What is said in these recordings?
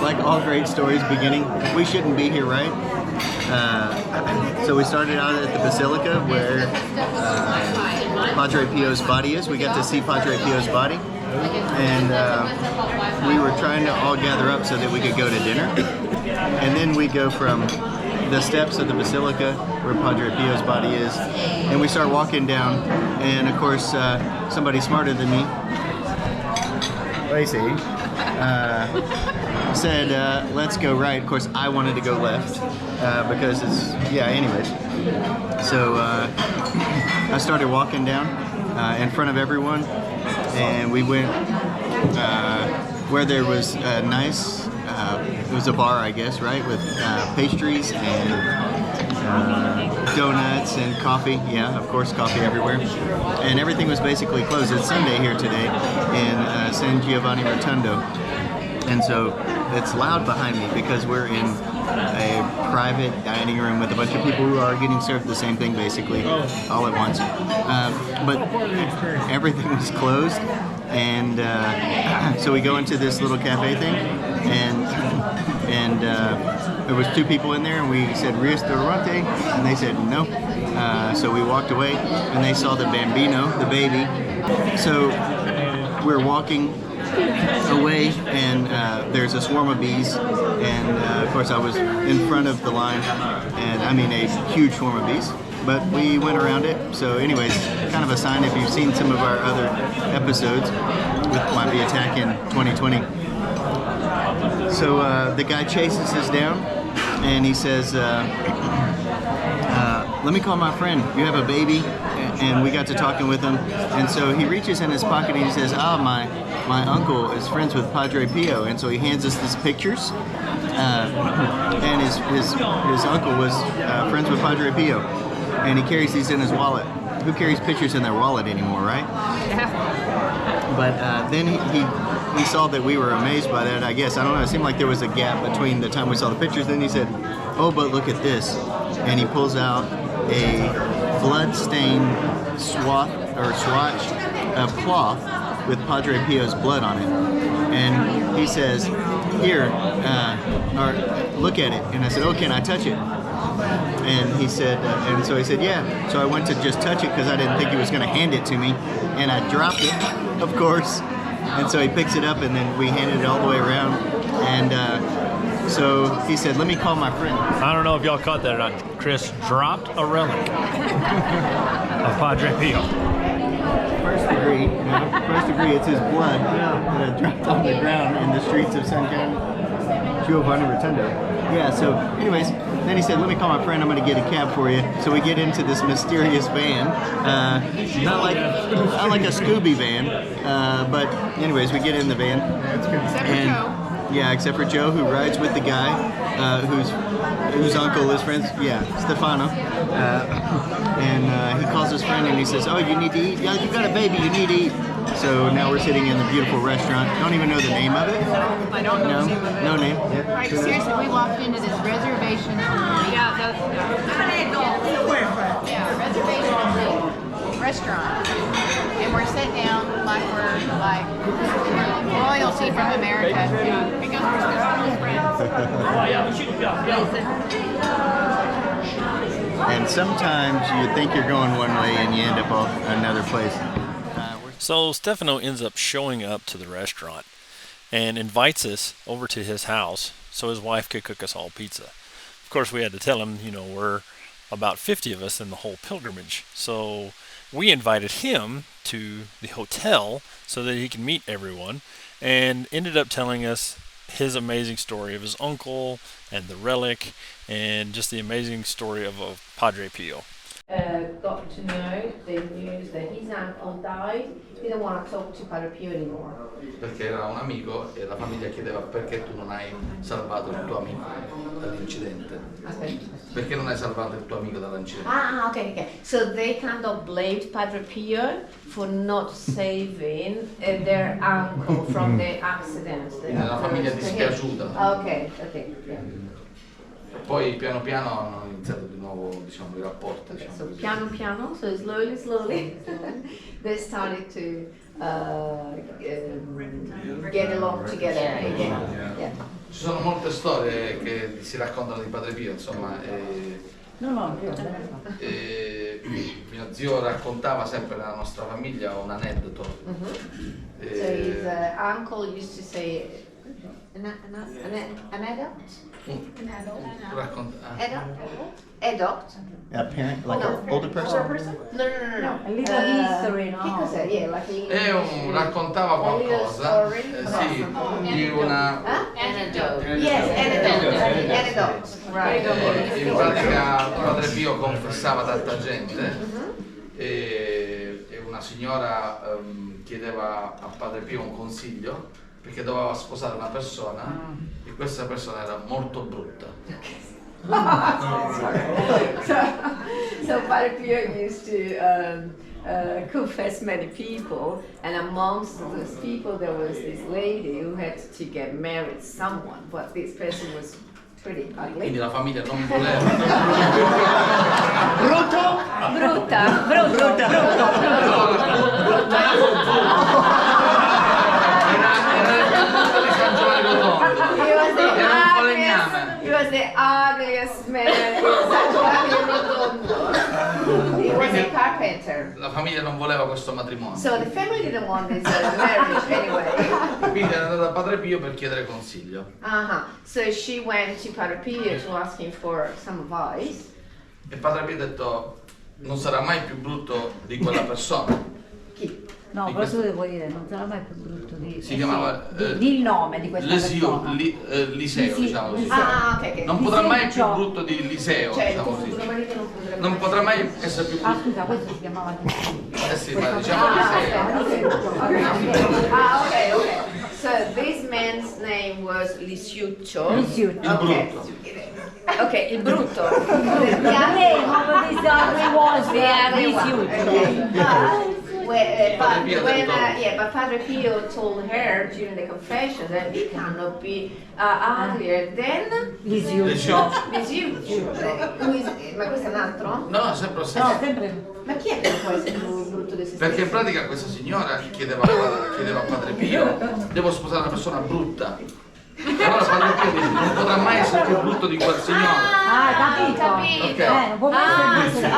like all great stories beginning, we shouldn't be here, right? So we started out at the Basilica where Padre Pio's body is. We got to see Padre Pio's body, and we were trying to all gather up so that we could go to dinner. And then we go from the steps of the Basilica where Padre Pio's body is, and we start walking down, and of course somebody smarter than me, Lacey, said let's go right. Of course I wanted to go left because it's, yeah, anyways. So I started walking down in front of everyone, and we went where there was a nice, it was a bar, I guess, right, with pastries and donuts and coffee. Yeah, of course, coffee everywhere. And everything was basically closed. It's Sunday here today in San Giovani Rotondo. And so it's loud behind me because we're in a private dining room with a bunch of people who are getting served the same thing basically all at once. But everything was closed. And so we go into this little cafe thing, and there was two people in there, and we said "Ristorante," and they said no. So we walked away, and they saw the bambino, the baby. So we're walking away, and there's a swarm of bees, and of course I was in front of the line, and I mean a huge swarm of bees. But we went around it. So anyways, kind of a sign if you've seen some of our other episodes with Might Be Attack in 2020. So the guy chases us down, and he says, let me call my friend. You have a baby? And we got to talking with him. And so he reaches in his pocket and he says, my uncle is friends with Padre Pio. And so he hands us these pictures. And his uncle was friends with Padre Pio. And he carries these in his wallet. Who carries pictures in their wallet anymore, right? Yeah. But then he saw that we were amazed by that, I guess. I don't know. It seemed like there was a gap between the time we saw the pictures. Then he said, oh, but look at this. And he pulls out a blood-stained swatch of cloth with Padre Pio's blood on it. And he says, here, or look at it. And I said, oh, can I touch it? And he said, and so he said, yeah. So I went to just touch it because I didn't think he was going to hand it to me. And I dropped it, of course. And so he picks it up, and then we handed it all the way around. And so he said, let me call my friend. I don't know if y'all caught that or not. Chris dropped a relic of Padre Pio. First degree, it's his blood that dropped on the ground in the streets of San Giovani Rotondo. Yeah, so anyways, then he said, let me call my friend, I'm going to get a cab for you. So we get into this mysterious van, not like a Scooby van, but anyways, we get in the van. Except for Joe. Yeah, except for Joe, who rides with the guy whose uncle is friends. Yeah, Stefano. And he calls his friend and he says, oh, you need to eat? Yeah, you got a baby, you need to eat. So now we're sitting in the beautiful restaurant. Don't even know the name of it. I don't know. No name. Yeah. Right, seriously, we walked into this reservation only. Reservation only restaurant. And we're sitting down like we're like royalty from America. Because we're And sometimes you think you're going one way and you end up off another place. So Stefano ends up showing up to the restaurant and invites us over to his house so his wife could cook us all pizza. Of course, we had to tell him, we're about 50 of us in the whole pilgrimage. So we invited him to the hotel so that he can meet everyone, and ended up telling us his amazing story of his uncle and the relic and just the amazing story of Padre Pio. Got to know the news that his uncle died, didn't want to talk to Padre Pio anymore. Perché era un amico e la famiglia chiedeva perché tu non hai salvato il tuo amico dall'incidente. Aspetta. Perché non hai salvato il tuo amico dall'incidente? Okay. So they kind of blamed Padre Pio for not saving their uncle from the accident. La famiglia è dispiaciuta. Okay. Yeah. Poi piano piano hanno iniziato di nuovo, i rapporti. So piano, so slowly, they started to get along together again. Yeah. Ci sono molte storie che si raccontano di Padre Pio, insomma. Mio zio raccontava sempre nella nostra famiglia un aneddoto. So his uncle used to say an adult? Adult? A parent, like an older person? No. A little history, no? Che cos'è? Yeah, like Raccontava qualcosa sì, di una. Antidote. Yes, anecdote. Right. In pratica Padre Pio confessava tanta gente e una signora chiedeva a Padre Pio un consiglio perché doveva sposare una persona e questa persona era molto brutta. So Padre Pio used to confess many people, and amongst those people there was this lady who had to get married someone, but this person was pretty Quindi ugly. la famiglia non voleva. Brutta. Era di San Giovani Rotondo. He was the ugliest man in San Giovani Rotondo. He was a carpenter. La famiglia non voleva questo matrimonio. So the family didn't want this marriage anyway. Quindi è andata da Padre Pio per chiedere consiglio. So she went to Padre Pio to ask him for some advice. E Padre Pio ha detto: non sarà mai più brutto di quella persona. No, però tu devo dire, non sarà mai più brutto di... Si chiamava di il nome di questa persona. Liseo, diciamo così. Ok. Non potrà mai più brutto di Liseo, Cioè, diciamo così. non Non potrà mai essere più brutto. Scusa, questo si chiamava Sì, ma diciamo Liseo. Okay. So this man's name was Lisiuccio. Il brutto. Okay, il brutto. The name of this ugly was But Padre Pio told her during the confession that he cannot be uglier than Liseo. Ma questo è un altro? No, sempre lo No, stesso. sempre... Ma chi è che può essere più brutto di se stesso? Perché in pratica questa signora chiedeva a Padre Pio: devo sposare una persona brutta. Allora Padre Pio dice: non potrà mai essere più brutto di quel signore. Capito. Ok. Non può mai essere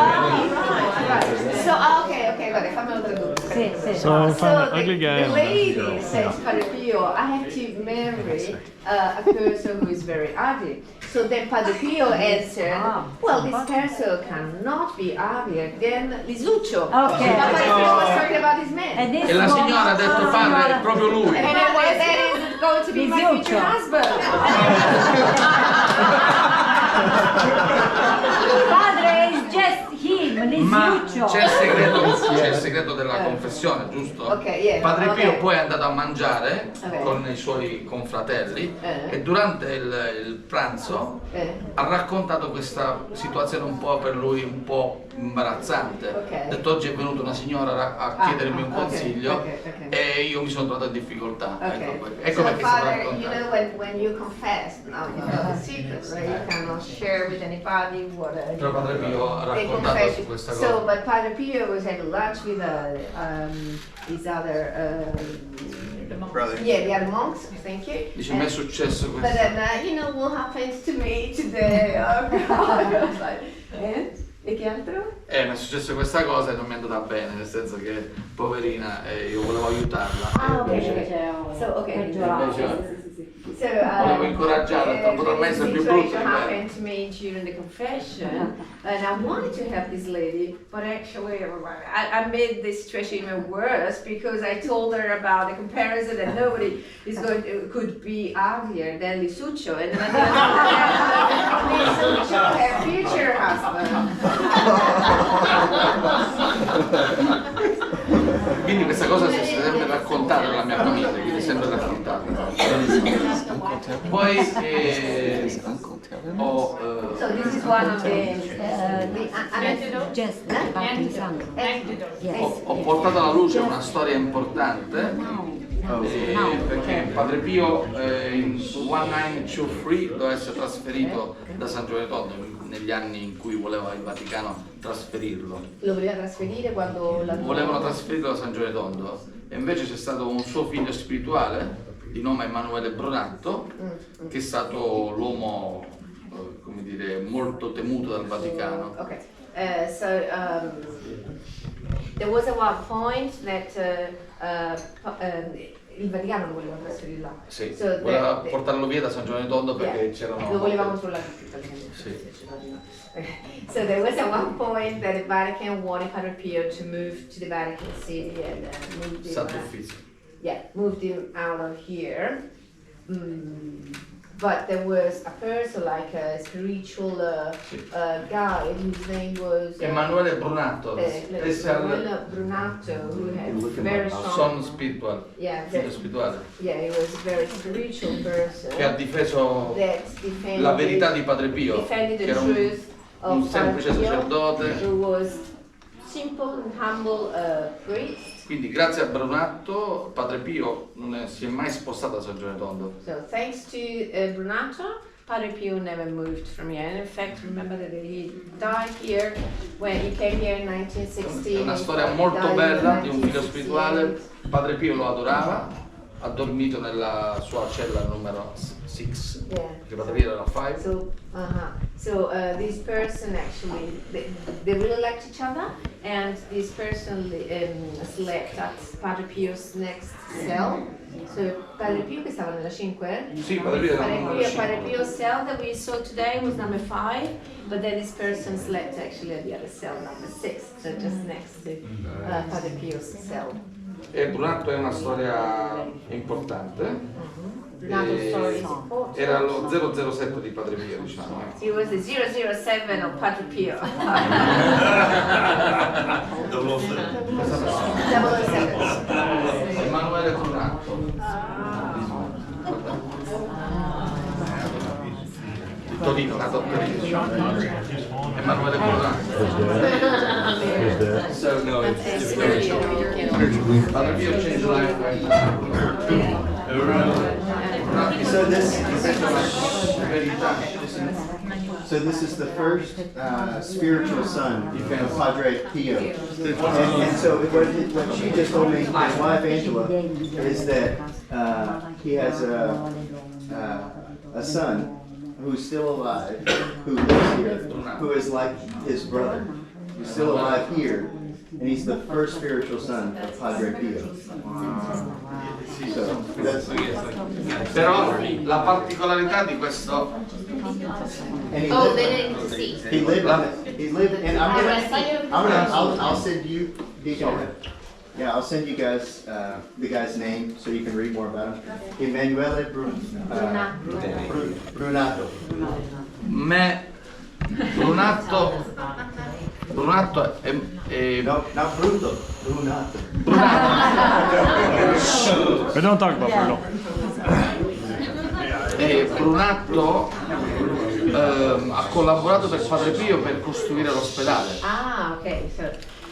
Okay, guarda, fammelo tradurre. Sì. So find an the, ugly guy the and lady says, Padre Pio, I have to marry a person who is very ugly. So then Padre Pio answered, well, this person cannot be uglier than Lisuccio. Okay. But Padre Pio was talking about his man. E la signora ha detto: padre, è proprio lui. And that is going to be my future husband. Padre is just him, Ma Lisiuccio. c'è il segreto della confessione, giusto? Ok, yeah, Padre ok. Pio poi è andato a mangiare Ok. con i suoi confratelli e durante il pranzo ha raccontato questa situazione un po' per lui un po' imbarazzante. Ok. Ha detto: oggi è venuta una signora a chiedermi un consiglio ok. e io mi sono trovato in difficoltà. Okay. Ecco So perché sta Father, you raccontando. know when you confess, now you know the secret, right? You cannot share with anybody what Però Padre Pio ha they raccontato confess. su questa So, cosa. but Padre Pio was having lunch with his other, Brother. the other monks. Thank you. Dice: mi è successo But questo. then, you know what happens to me today? Oh God! I was like, e che altro? Mi è successo questa cosa e non mi è andata bene, nel senso che poverina, io volevo aiutarla. E invece- So, volevo incoraggiarla, non potrà mai essere più brutto di situation me. happened to me during the confession, and I wanted to help this lady, but actually I made the situation even worse because I told her about the comparison that nobody could be uglier than Lisuccio, and then I didn't know Lisuccio, her future husband. Quindi questa cosa si è sempre raccontata nella mia famiglia, quindi sempre raccontata. Poi ho So this is one of the Just ho portato alla luce una storia importante perché Padre Pio in 1923 doveva essere trasferito da San Giovani Rotondo negli anni in cui voleva il Vaticano trasferirlo. Lo voleva trasferire quando la Volevano trasferirlo da San Giovani Rotondo e invece c'è stato un suo figlio spirituale di nome Emanuele Brunatto, che è stato l'uomo, come dire, molto temuto dal Vaticano. Okay. There was at one point that il Vaticano lo voleva trasferire là. Sì, So voleva portarlo via da San Giovani Rotondo perché c'erano... Lo voleva controllare tutti praticamente. Sì. Okay. So there was at one point that the Vatican wanted Padre Pio to move to the Vatican City and moved him, Sant'Uffizio. moved him out of here. But there was a person, like a spiritual guide, whose name was Emanuele Brunatto, Emanuele Brunatto, who had very strong. son spirituale, Yeah, figlio spirituale, yeah, he was a very spiritual person. che ha difeso That defended, la verità di Padre Pio, defended che the era truth un of Padre semplice Pio, sacerdote. who was simple and humble priest. Quindi grazie a Brunatto Padre Pio non si è mai spostato da San Giovani Rotondo. So thanks to Brunatto, Padre Pio never moved from here. And in fact, remember that he died here when he came here in 1916. È una storia molto bella di un figlio spirituale. Padre Pio lo adorava, ha dormito nella sua cella numero 6, perché Padre Pio era 5. So this person actually, they really liked each other, and this person slept at Padre Pio's next cell. So Padre Pio che stava nella 5? Sì, Padre Pio era nella 5. Padre Pio's cell that we saw today was number 5, but then this person slept actually at the other cell, number 6, so just next to Padre Pio's cell. E Brunatto è una storia importante. Era lo 007 di Padre Pio, diciamo. He was the 007 of Padre Pio. 007. Emanuele Brunatto. Di Torino, nato a Torino. Emanuele Brunatto. So no, Padre Pio changed life. So this is the first spiritual son of Padre Pio. And so what she just told me, his wife Angela, is that he has a son who's still alive, who lives here, who is like his brother. He's still alive here, and he's the first spiritual son of Padre Pio. So that's, Però la particolarità di questo and Oh, they didn't see. he lived, and I'll send you, yeah, I'll send you guys the guy's name so you can read more about him. Emanuele Brunatto. Brunatto è No, not Bruto. Brunatto. We don't talk about Bruno. Brunatto ha collaborato per Padre Pio per costruire l'ospedale. Okay, so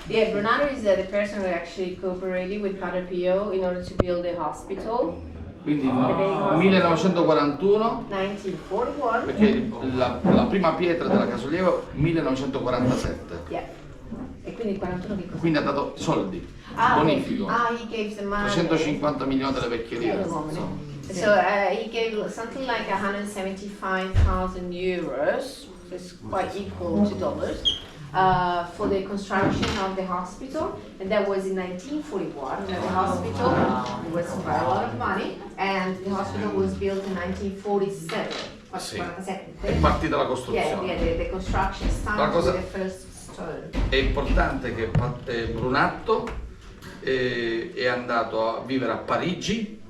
yeah, Brunatto is the person who actually cooperated with Padre Pio in order to build the hospital. Quindi 1941, 1941. perché la prima pietra della casolevo 1947. Yeah. E quindi il 41 che cosa? Quindi ha dato soldi, bonifico. He gave the money. 350 milioni delle vecchie lire. insomma. So he gave something like 175,000 euros, so it's quite equal to dollars, for the construction of the hospital, and that was in 1941. The hospital was quite a lot of money, and the hospital was built in 1947. Sì. 47. È partita la costruzione. Yeah, the construction started with the first stone. È importante che Brunatto è andato a vivere a Parigi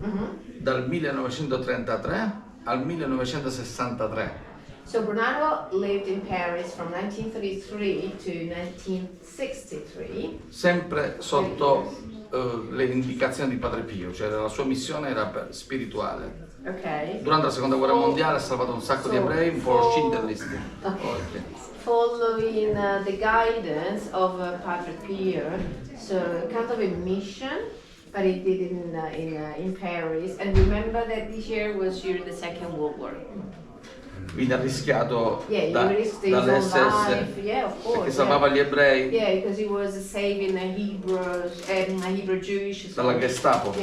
dal 1933 al 1963. So Brunatto lived in Paris from 1933 to 1963. Sempre sotto le indicazioni di Padre Pio, cioè la sua missione era spirituale. Okay. Durante la seconda guerra mondiale ha salvato un sacco di ebrei, un po' scinderlisti. Following the guidance of Padre Pio, so kind of a mission, but he did in Paris. And remember that this year was during the Second World War. quindi ha rischiato Yeah, he risked his own dall'SS life. Yeah, of course. perché salvava gli ebrei Yeah, because he was saving a Hebrew Jewish. dalla Gestapo,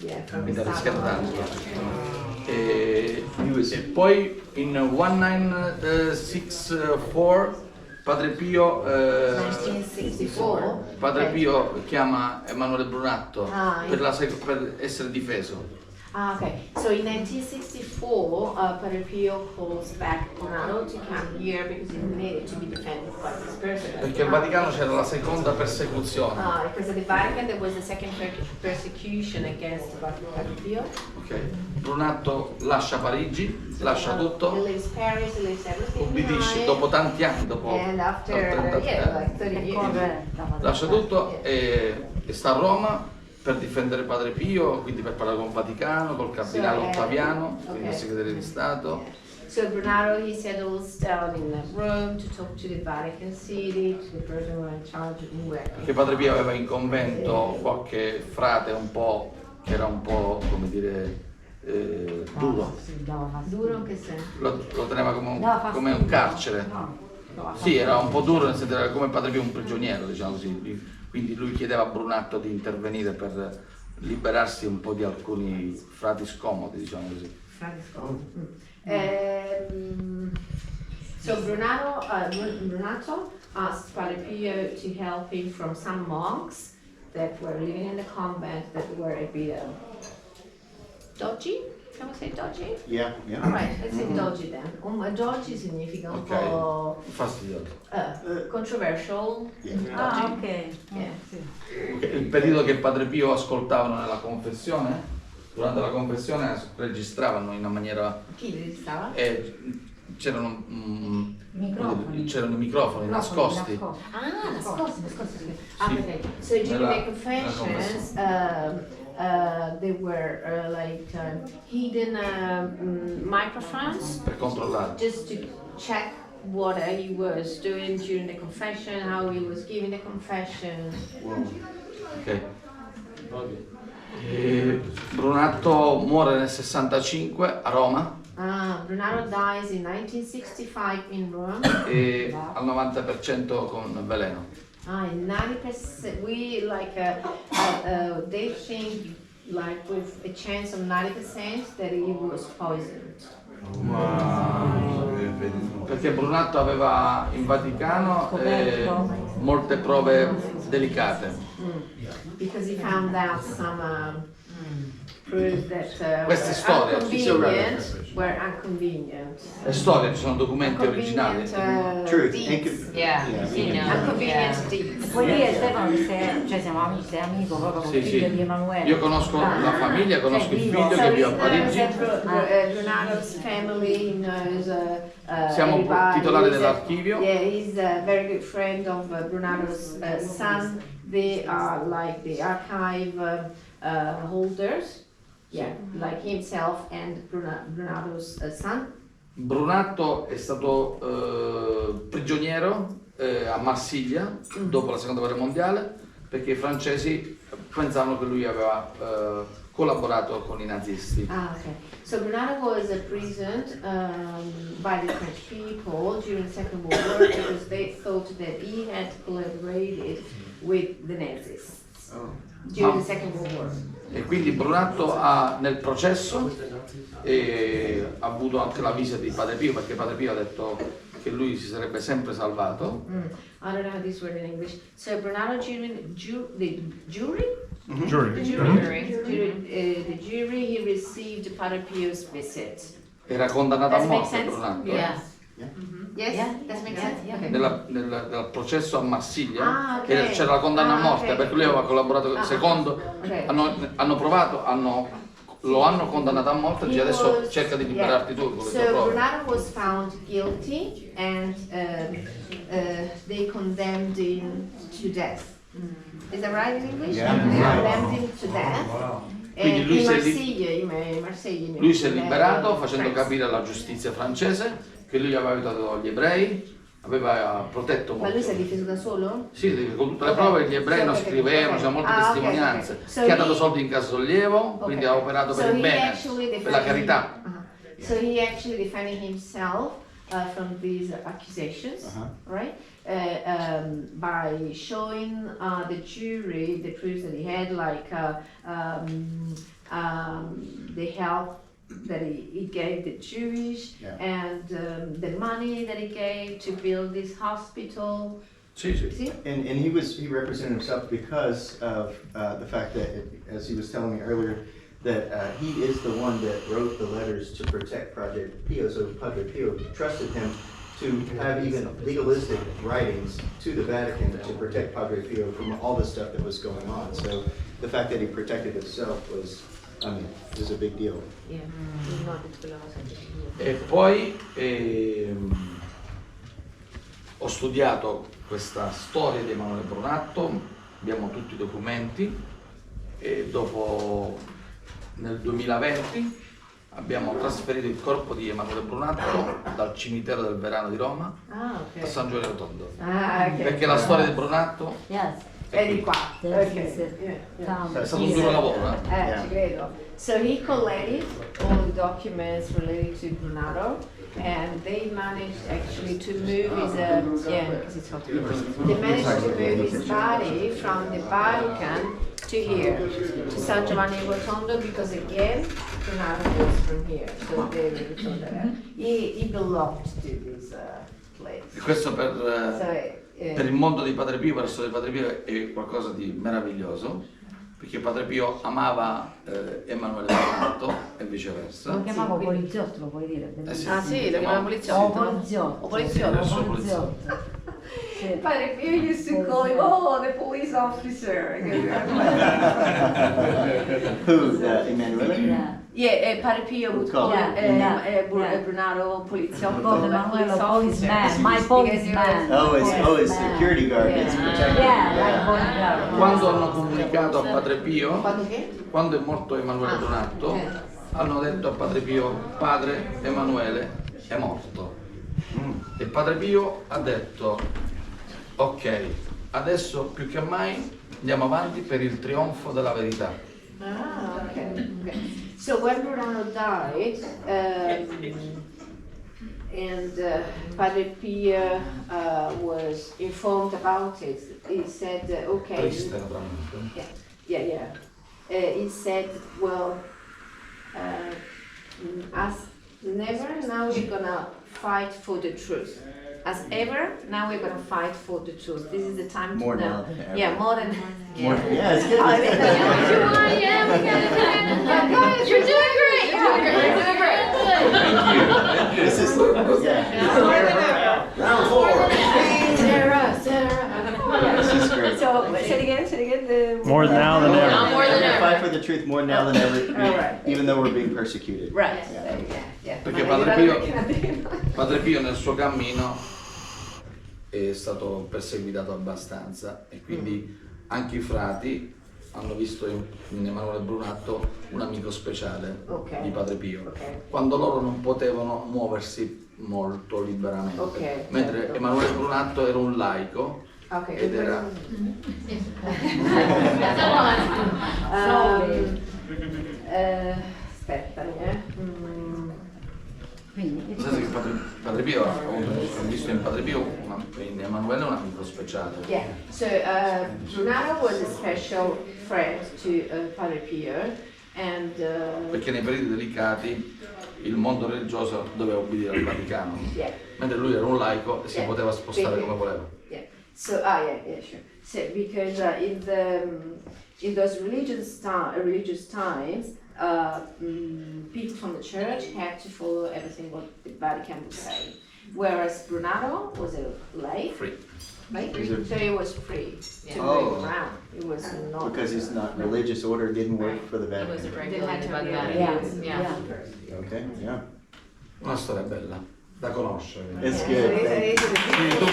Yeah, from quindi ha rischiato Gestapo. tanto. E poi in 1964 Padre Pio, 1964. Padre Pio chiama Emanuele Brunatto Ah, per essere difeso. Ah, okay. So in 1964, Padre Pio calls back Brunato to come here because he needed to be defended by this person. Perché al Vaticano c'era la seconda persecuzione. Because at the Vatican there was the second persecution against Padre Pio. Ok. Brunatto lascia Parigi, lascia He tutto, leaves Paris, he leaves everything ubbidisce behind. dopo tanti anni, dopo And after, dal 30 like 30 years. lascia tutto e sta a Roma per difendere Padre Pio, quindi per parlare con il Vaticano, col cardinale Ottaviano, quindi il segretario di Stato. So Brunato, he settles down in Rome to talk to the Vatican City, to the person who in charge of Perché Padre Pio aveva in convento qualche frate che era un po', come dire, duro. Duro in che senso? Lo teneva come un carcere. Sì, era un po' duro, nel senso era come Padre Pio un prigioniero, diciamo così. Quindi lui chiedeva a Brunatto di intervenire per liberarsi un po' di alcuni frati scomodi, diciamo così. Frati scomodi. So Brunato asked Padre Pio to help him from some monks that were living in the convent that were a bit dodgy. Can we say dodgy? Yeah. Right, let's say dodgy then. Dodgy significa un po' Fastidioso. controversial. Ah, ok. Yeah. Il periodo che Padre Pio ascoltavano nella confessione, durante la confessione registravano in una maniera... Chi registrava? C'erano Microfoni. microfoni nascosti. Nascosti. Sì. Okay. So during Nella the confessions, there were hidden microphones Per controllare. just to check what he was doing during the confession, how he was giving the confession. Ok. Brunatto muore nel 65 a Roma Brunato dies in 1965 in Rome. e al 90% con veleno. In 90%, they think with a chance of 90% that he was poisoned. Perché Brunatto aveva in Vaticano molte prove delicate. Because he found out some proof that Queste storie were inconvenient. Le storie, ci sono documenti originali. Truth. Deeds. Inconvenient deeds. Vuol dire Stefano che siamo amici, sei amico proprio con il Sì, figlio sì. di Emanuele. Io conosco la famiglia, conosco il figlio So che vive a he knows Parigi. that Brunato's family, he knows Siamo everybody. titolari He's dell'archivio. Yeah, he's a very good friend of Brunato's son. They are like the archive holders. Yeah, like himself and Brunato's son. Brunatto è stato prigioniero a Marsiglia dopo la seconda guerra mondiale perché i francesi pensavano che lui aveva collaborato con i nazisti. Okay. So Brunato was imprisoned by the French people during the Second World War because they thought that he had collaborated with the Nazis during the Second World War. E quindi Brunatto nel processo ha avuto anche la visita di Padre Pio perché Padre Pio ha detto che lui si sarebbe sempre salvato. I don't know how this word in English. So Brunato during the jury, he received Padre Pio's visit. Era condannato Does a it make morte sense? Brunatto. Yes, does make sense? Okay. Nel processo a Marsiglia ok. c'era la condanna a morte ok. perché lui aveva collaborato secondo ok. hanno provato lo hanno condannato a morte e adesso cerca di liberarti tu con le tue So prove. Brunato was found guilty and they condemned him to death. Is that right in English? Yeah. They condemned him to death. Quindi And lui in si è Marsiglia, lui si è liberato facendo capire alla giustizia francese che lui aveva aiutato gli ebrei, aveva protetto Ma lui si è molto. difeso da solo? Sì, con tutte le prove gli ebrei non scrivevano, c'erano molte testimonianze. So Che ha dato soldi in caso sollievo, quindi ha operato per il bene, per la carità. So he actually defended himself from these accusations, right? By showing the jury the proofs that he had, like the help that he gave the Jewish, and the money that he gave to build this hospital. Sì. And he represented himself because of the fact that, as he was telling me earlier, that he is the one that wrote the letters to protect Project Pio. So Padre Pio trusted him to have even legalistic writings to the Vatican to protect Padre Pio from all the stuff that was going on. So the fact that he protected himself was a big deal. Yeah. E poi ho studiato questa storia di Emanuele Brunatto, abbiamo tutti i documenti e dopo nel 2020 abbiamo trasferito il corpo di Emanuele Brunatto dal cimitero del Verano di Roma a San Giovani Rotondo. Perché la storia di Brunatto è di qua. è stato un duro lavoro. Ci credo. So he collected all the documents related to Brunatto, and they managed actually to move his because it's hot. They managed to move his body from the Vatican to here, to San Giovani Rotondo, because again Brunatto was from here, so they returned there. He belonged to this place. E questo per il mondo di Padre Pio, per la storia di Padre Pio è qualcosa di meraviglioso, perché Padre Pio amava Emanuele Brunatto e viceversa. Lo chiamavo poliziotto, lo puoi dire? Sì. Ah sì, lo chiamava poliziotto. O poliziotto. Padre Pio used to call him, the police officer. Who, Emanuele? Yeah, Padre Pio would call Brunatto poliziotto. Emanuele, policeman, my policeman. His security guard gets protected. Quando hanno comunicato a Padre Pio, Quando che? quando è morto Emanuele Brunatto, hanno detto a Padre Pio: padre, Emanuele è morto. E Padre Pio ha detto: ok, adesso più che mai andiamo avanti per il trionfo della verità. Okay. So when Brunatto died, and Padre Pio was informed about it, he said, okay. Triste naturalmente. Yeah. He said, well, as never, now we're gonna fight for the truth. As ever, now we're gonna fight for the truth. This is the time More to know. now than ever. Yeah, more than. Yeah, it's good. You're doing great. This is round 4. Sarah. This is great. So, say it again. More now than ever. More than ever. Fight for the truth more now than ever, Right. even though we're being persecuted. Right. Yeah. Perché Padre Pio nel suo cammino è stato perseguitato abbastanza e quindi anche i frati hanno visto in Emanuele Brunatto un amico speciale di Padre Pio, quando loro non potevano muoversi molto liberamente, mentre Emanuele Brunatto era un laico ed era... Quindi, Che Padre Pio ha visto in Padre Pio in Emanuele un amico speciale. Yeah. So Brunatto was a special friend to Padre Pio, and Perché nei periodi delicati il mondo religioso doveva obbedire al Vaticano, mentre lui era un laico e si poteva spostare come voleva. Yeah. So sure. So because in those religious times, people from the church had to follow everything what the Vatican would say, whereas Brunatto was a lay. Free. Right? So he was free to move around. It was not Because he's not religious order didn't work for the It Vatican. wasn't regulated by the Vatican. Yeah. Okay, yeah. Una storia bella da conoscere. It's Yeah, good. it is a Thank big you.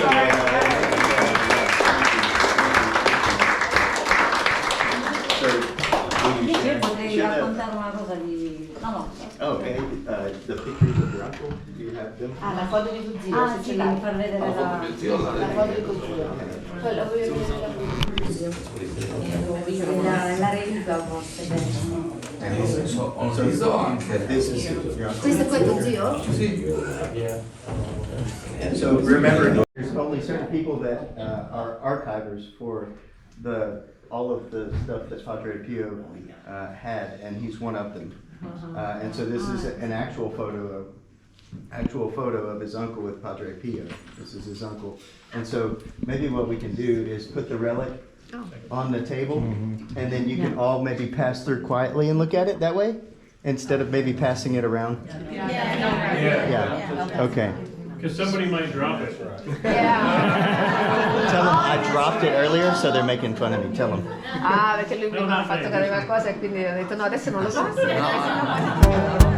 So, will you io potrei share that? raccontare una cosa di... No. Oh, okay. The pictures of your uncle, do you have them? la foto di tuo zio, Ah se sì, ce devi l'hai. far vedere La foto la... di mio zio, La foto di tuo zio. Quella voglio vedere la foto di tuo zio. la reliquia forse. Ho visto anche. This is your uncle. Questo è tuo zio? Sì. So remember, there's only certain people that are archivers for all of the stuff that Padre Pio had, and he's one of them. And so this is an actual photo of his uncle with Padre Pio. This is his uncle. And so maybe what we can do is put the relic on the table, and then you can all maybe pass through quietly and look at it that way, instead of maybe passing it around. Yeah. Okay. Because somebody might drop it. Tell them I dropped it earlier, so they're making fun of me. Tell them. Ah, perché lui mi ha fatto cadere qualcosa e quindi ho detto no, adesso non lo faccio.